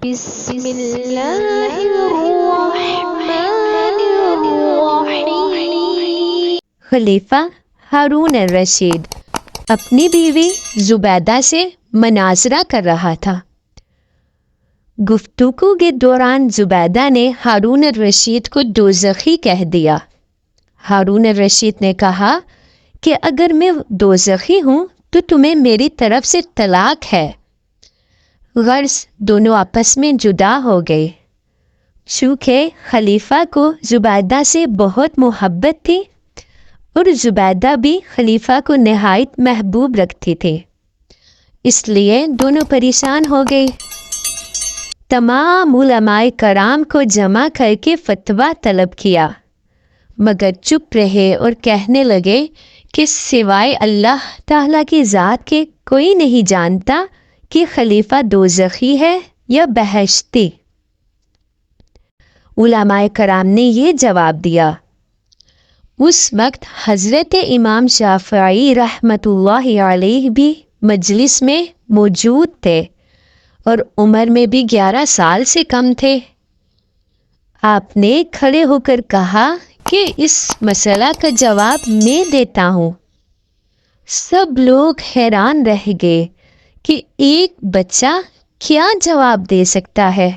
بسم اللہ الرحمن الرحیم۔ خلیفہ ہارون الرشید اپنی بیوی زبیدہ سے مناظرہ کر رہا تھا۔ گفتگو کے دوران زبیدہ نے ہارون الرشید کو دوزخی کہہ دیا۔ ہارون الرشید نے کہا کہ اگر میں دوزخی ہوں تو تمہیں میری طرف سے طلاق ہے۔ غرض دونوں آپس میں جدا ہو گئے۔ چونکہ خلیفہ کو زبیدہ سے بہت محبت تھی اور زبیدہ بھی خلیفہ کو نہایت محبوب رکھتی تھی، اس لیے دونوں پریشان ہو گئے۔ تمام علماء کرام کو جمع کر کے فتویٰ طلب کیا، مگر چپ رہے اور کہنے لگے کہ سوائے اللہ تعالیٰ کی ذات کے کوئی نہیں جانتا کہ خلیفہ دوزخی ہے یا بہشتی۔ علماء کرام نے یہ جواب دیا۔ اس وقت حضرت امام شافعی رحمۃ اللہ علیہ بھی مجلس میں موجود تھے اور عمر میں بھی 11 سال سے کم تھے۔ آپ نے کھڑے ہو کر کہا کہ اس مسئلہ کا جواب میں دیتا ہوں۔ سب لوگ حیران رہ گئے کہ ایک بچہ کیا جواب دے سکتا ہے۔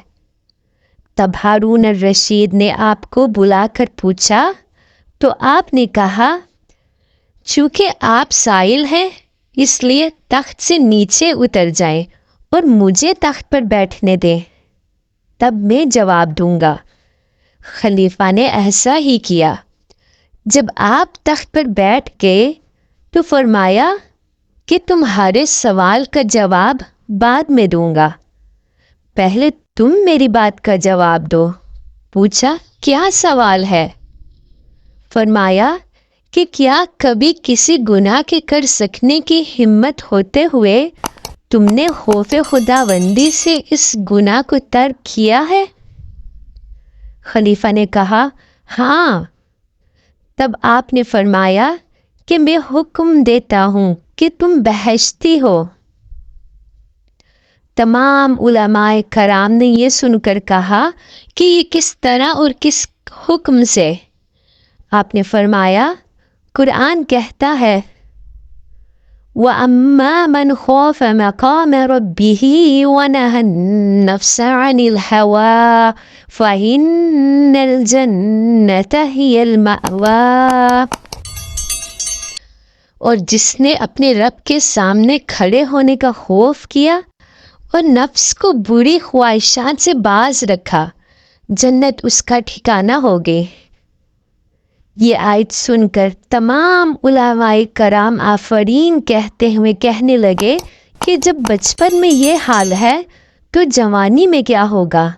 تب ہارون الرشید نے آپ کو بلا کر پوچھا تو آپ نے کہا، چونکہ آپ سائل ہیں اس لیے تخت سے نیچے اتر جائیں اور مجھے تخت پر بیٹھنے دیں، تب میں جواب دوں گا۔ خلیفہ نے ایسا ہی کیا۔ جب آپ تخت پر بیٹھ گئے تو فرمایا کہ تمہارے سوال کا جواب بعد میں دوں گا، پہلے تم میری بات کا جواب دو۔ پوچھا، کیا سوال ہے؟ فرمایا کہ کیا کبھی کسی گناہ کے کر سکنے کی ہمت ہوتے ہوئے تم نے خوف خداوندی سے اس گناہ کو ترک کیا ہے؟ خلیفہ نے کہا، ہاں۔ تب آپ نے فرمایا کہ میں حکم دیتا ہوں کہ تم بہشتی ہو۔ تمام علماء کرام نے یہ سن کر کہا کہ یہ کس طرح اور کس حکم سے؟ آپ نے فرمایا، قرآن کہتا ہے، وَأَمَّا مَنْ خَافَ مَقَامَ رَبِّهِ وَنَهَى النَّفْسَ عَنِ الْهَوَىٰ فَإِنَّ الْجَنَّةَ هِيَ الْمَأْوَىٰ۔ اور جس نے اپنے رب کے سامنے کھڑے ہونے کا خوف کیا اور نفس کو بری خواہشات سے باز رکھا، جنت اس کا ٹھکانہ ہوگی۔ یہ آیت سن کر تمام علماء کرام آفرین کہتے ہوئے کہنے لگے کہ جب بچپن میں یہ حال ہے تو جوانی میں کیا ہوگا۔